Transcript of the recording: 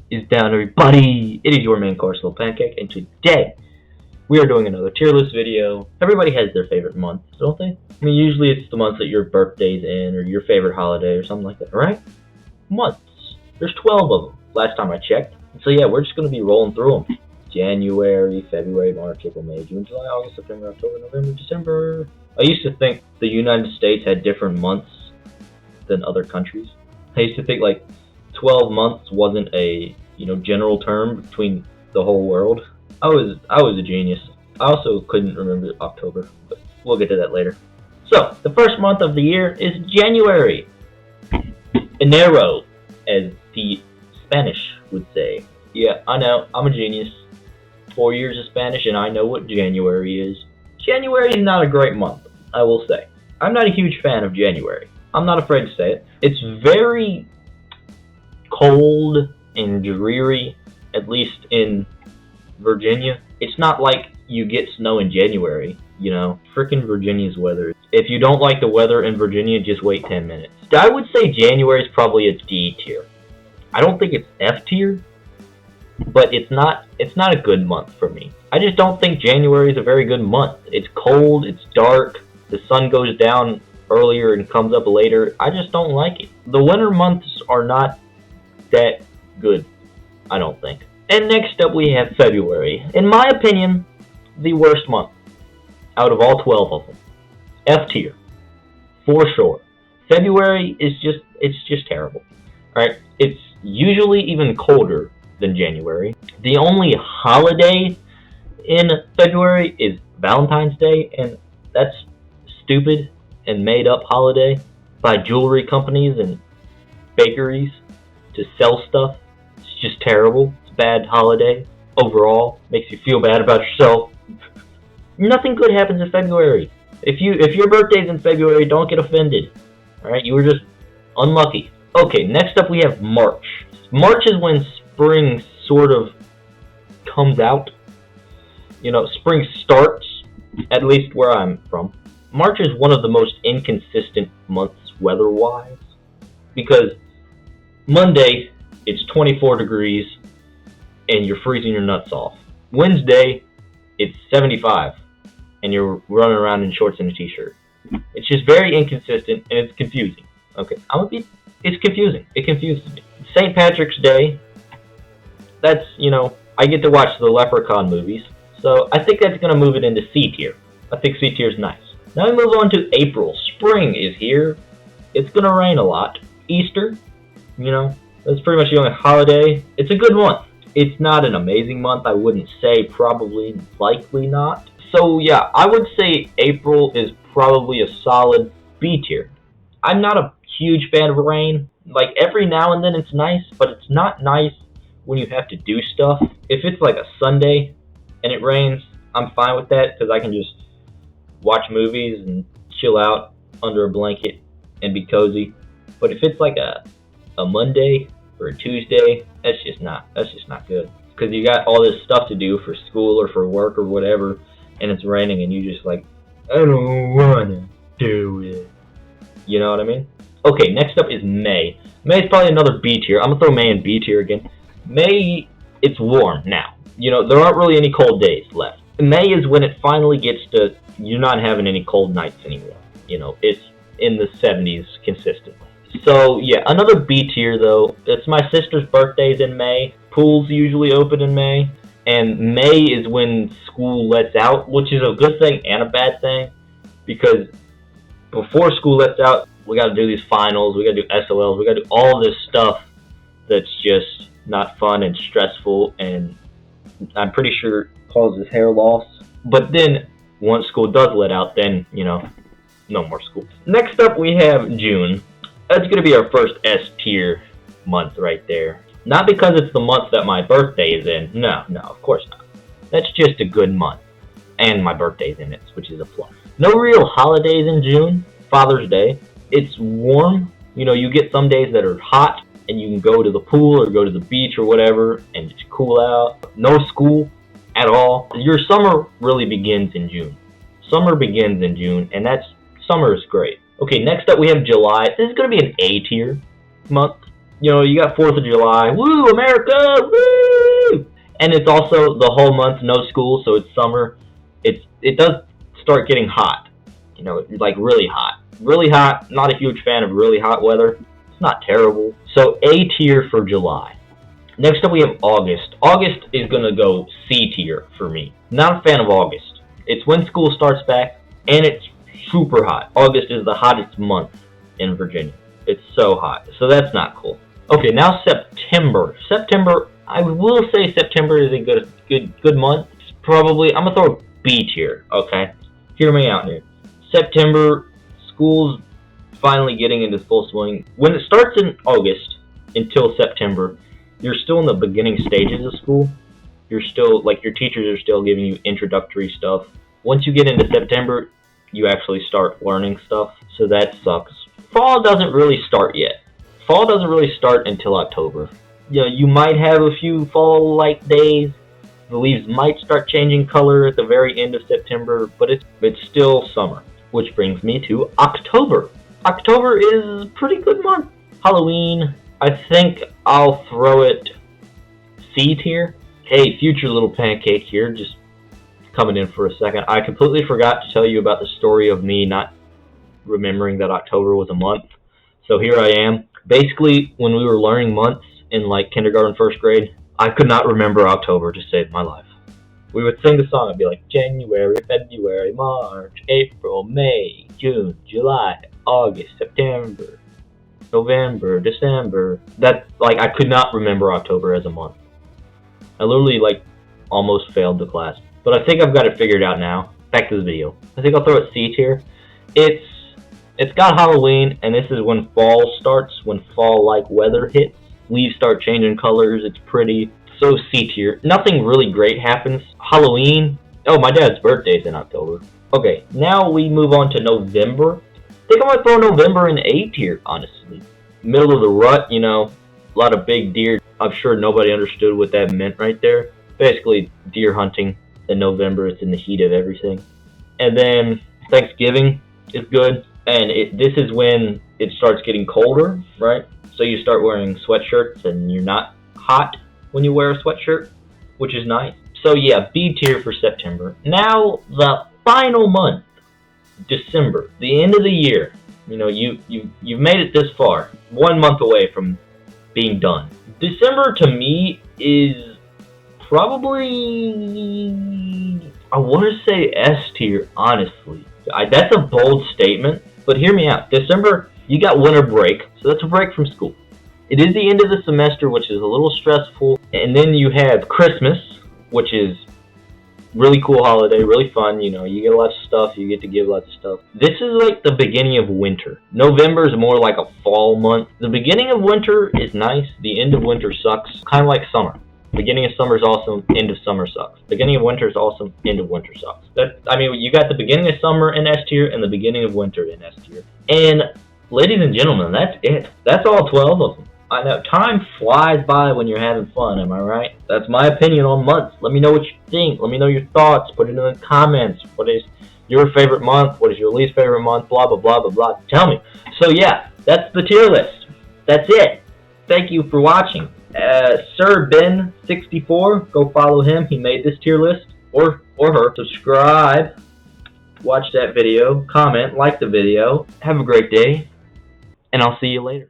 is down, everybody? It is your main course, Little Pancake, and today we are doing another tier list video. Everybody has their favorite month, don't they? I mean, usually it's the months that your birthday's in, or your favorite holiday, or something like that, right? Months. There's 12 of them, last time I checked. So yeah, we're just going to be rolling through them. January, February, March, April, May, June, July, August, September, October, November, December. I used to think the United States had different months than other countries. I used to think like 12 months wasn't a general term between the whole world. I was a genius. I also couldn't remember October, but we'll get to that later. So the first month of the year is January. Enero, as the Spanish would say. Yeah, I know, I'm a genius. 4 years of Spanish and I know what January is. January is not a great month, I will say. I'm not a huge fan of January. I'm not afraid to say it. It's very cold and dreary, at least in Virginia. It's not like you get snow in January, Frickin' Virginia's weather. If you don't like the weather in Virginia, just wait 10 minutes. I would say January is probably a D tier. I don't think it's F tier, but it's not a good month for me. I just don't think January is a very good month. It's cold, it's dark, the sun goes down earlier and comes up later. I just don't like it. The winter months are not that good, I don't think. And next up we have February. In my opinion, the worst month out of all 12 of them. F tier, for sure. February is just terrible. Right? It's usually even colder than January. The only holiday in February is Valentine's Day, and that's stupid and made up holiday by jewelry companies and bakeries to sell stuff. It's just terrible. It's a bad holiday overall. Makes you feel bad about yourself. Nothing good happens in February. If your birthday's in February, don't get offended. Alright, you were just unlucky. Okay, next up we have March. March is when spring sort of comes out. Spring starts, at least where I'm from. March is one of the most inconsistent months weather-wise, because Monday, it's 24 degrees, and you're freezing your nuts off. Wednesday, it's 75, and you're running around in shorts and a t-shirt. It's just very inconsistent, and it's confusing. Okay, it's confusing. It confuses me. St. Patrick's Day, that's, I get to watch the Leprechaun movies, so I think that's going to move it into C tier. I think C tier is nice. Now we move on to April. Spring is here. It's going to rain a lot. Easter, that's pretty much the only holiday. It's a good month. It's not an amazing month. I wouldn't say, probably, likely not. So yeah, I would say April is probably a solid B tier. I'm not a huge fan of rain. Like, every now and then it's nice, but it's not nice when you have to do stuff. If it's like a Sunday and it rains, I'm fine with that because I can just watch movies and chill out under a blanket and be cozy. But if it's like a Monday or a Tuesday, that's just not good. Because you got all this stuff to do for school or for work or whatever, and it's raining and you just like, I don't wanna do it. You know what I mean? Okay, next up is May. May is probably another B tier. I'm gonna throw May in B tier again. May, it's warm now. There aren't really any cold days left. May is when it finally gets to, you're not having any cold nights anymore. It's in the 70s consistently. So yeah, another B tier though. It's my sister's birthday's in May. Pools usually open in May. And May is when school lets out, which is a good thing and a bad thing. Because before school lets out, we got to do these finals, we got to do SOLs, we got to do all this stuff that's just not fun and stressful, and I'm pretty sure causes hair loss. But then, once school does let out, then, no more school. Next up, we have June. That's going to be our first S tier month right there. Not because it's the month that my birthday is in. No, of course not. That's just a good month. And my birthday's in it, which is a plus. No real holidays in June. Father's Day. It's warm. You get some days that are hot, and you can go to the pool or go to the beach or whatever and just cool out. No school at all. Your summer really begins in June. Summer begins in June, and summer is great. Okay, next up we have July. This is going to be an A tier month. You know, you got 4th of July, woo, America, woo! And it's also the whole month no school, so it's summer. It does start getting hot, you know, like really hot. Really hot, not a huge fan of really hot weather. It's not terrible. So A tier for July. Next up we have August. August is gonna go C tier for me. Not a fan of August. It's when school starts back, and it's super hot. August is the hottest month in Virginia. It's so hot, so that's not cool. Okay, now September. September, I will say September is a good month. It's probably, I'm gonna throw a B tier. Okay, hear me out here. September, school's finally getting into full swing. When it starts in August until September, you're still in the beginning stages of school. You're still, like, your teachers are still giving you introductory stuff. Once you get into September, you actually start learning stuff, so that sucks. Fall doesn't really start yet. Fall doesn't really start until October. You know, you might have a few fall-like days. The leaves might start changing color at the very end of September, but it's still summer. Which brings me to October. October is a pretty good month. Halloween, I think I'll throw it C tier. Hey, future little pancake here, just coming in for a second. I completely forgot to tell you about the story of me not remembering that October was a month. So here I am. Basically, when we were learning months in like kindergarten, first grade, I could not remember October to save my life. We would sing the song. I'd be like, January, February, March, April, May, June, July, August, September, November, December. That, like, I could not remember October as a month. I literally, like, almost failed the class. But I think I've got it figured out now. Back to the video. I think I'll throw it C tier. It's got Halloween, and this is when fall starts, when fall-like weather hits. Leaves start changing colors, it's pretty. So C tier. Nothing really great happens. Halloween. Oh, my dad's birthday's in October. Okay, now we move on to November. I think I'm gonna throw November in A tier, honestly. Middle of the rut, you know, a lot of big deer. I'm sure nobody understood what that meant right there. Basically, deer hunting in November. It's in the heat of everything. And then Thanksgiving is good. And this is when it starts getting colder, right? So you start wearing sweatshirts and you're not hot when you wear a sweatshirt, which is nice. So yeah, B tier for September. Now the final month, December, the end of the year. You know, you've made it this far, 1 month away from being done. December to me is probably, I want to say S tier, honestly. That's a bold statement, but hear me out. December, you got winter break, so that's a break from school. It is the end of the semester, which is a little stressful, and then you have Christmas, which is really cool holiday, really fun. You know, you get lots of stuff, you get to give lots of stuff. This is like the beginning of winter. November is more like a fall month. The beginning of winter is nice. The end of winter sucks, kind of like summer. Beginning of summer is awesome, end of summer sucks. Beginning of winter is awesome, end of winter sucks. You got the beginning of summer in S tier and the beginning of winter in S tier. And ladies and gentlemen, that's it. That's all 12 of them. I know time flies by when you're having fun, am I right? That's my opinion on months. Let me know what you think. Let me know your thoughts. Put it in the comments. What is your favorite month? What is your least favorite month? Blah, blah, blah, blah, blah. Tell me. So yeah, that's the tier list. That's it. Thank you for watching. Sir Ben64, go follow him. He made this tier list. Or her. Subscribe. Watch that video. Comment. Like the video. Have a great day. And I'll see you later.